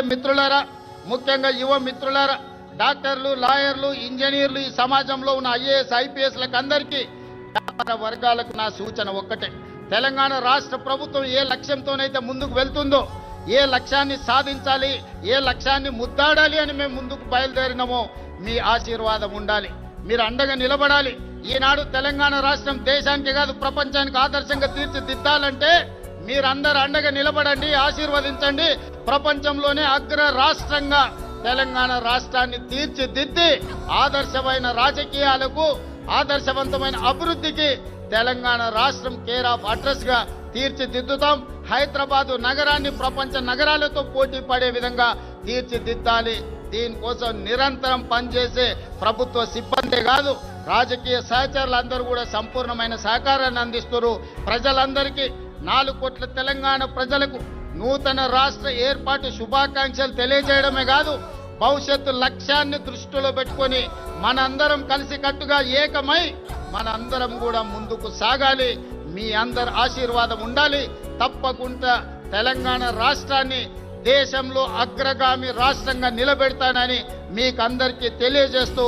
మిత్రులారా, ముఖ్యంగా యువ మిత్రులారా, డాక్టర్లు, లాయర్లు, ఇంజనీర్లు, ఈ సమాజంలో ఉన్న ఐఏఎస్, ఐపీఎస్లకు అందరికీ వ్యాపార వర్గాలకు నా సూచన ఒక్కటే. తెలంగాణ రాష్ట్ర ప్రభుత్వం ఏ లక్ష్యంతోనైతే ముందుకు వెళ్తుందో, ఏ లక్ష్యాన్ని సాధించాలి, ఏ లక్ష్యాన్ని ముద్దాడాలి అని మేము ముందుకు బయలుదేరినామో మీ ఆశీర్వాదం ఉండాలి. మీరు అండగా నిలబడాలి. ఈనాడు తెలంగాణ రాష్ట్రం దేశానికి కాదు ప్రపంచానికి ఆదర్శంగా తీర్చిదిద్దాలంటే మీరందరూ అండగా నిలబడండి, ఆశీర్వదించండి. ప్రపంచంలోనే అగ్ర రాష్ట్రంగా తెలంగాణ రాష్ట్రాన్ని తీర్చిదిద్ది ఆదర్శమైన రాజకీయాలకు, ఆదర్శవంతమైన అభివృద్ధికి తెలంగాణ రాష్ట్రం కేర్ ఆఫ్ అడ్రస్ గా తీర్చిదిద్దుతాం. హైదరాబాదు నగరాన్ని ప్రపంచ నగరాలతో పోటీ పడే విధంగా తీర్చిదిద్దాలి. దీనికోసం నిరంతరం పనిచేసే ప్రభుత్వ సిబ్బందే కాదు, రాజకీయ సహచరులందరూ కూడా సంపూర్ణమైన సహకారాన్ని అందిస్తున్నారు. ప్రజలందరికీ 4 కోట్ల తెలంగాణ ప్రజలకు నూతన రాష్ట్ర ఏర్పాటు శుభాకాంక్షలు తెలియజేయడమే కాదు, భవిష్యత్తు లక్ష్యాన్ని దృష్టిలో పెట్టుకొని మనందరం కలిసికట్టుగా ఏకమై మనందరం కూడా ముందుకు సాగాలి. మీ అందరి ఆశీర్వాదం ఉండాలి. తప్పకుండా తెలంగాణ రాష్ట్రాన్ని దేశంలో అగ్రగామి రాష్ట్రంగా నిలబెడతానని మీకు అందరికీ తెలియజేస్తూ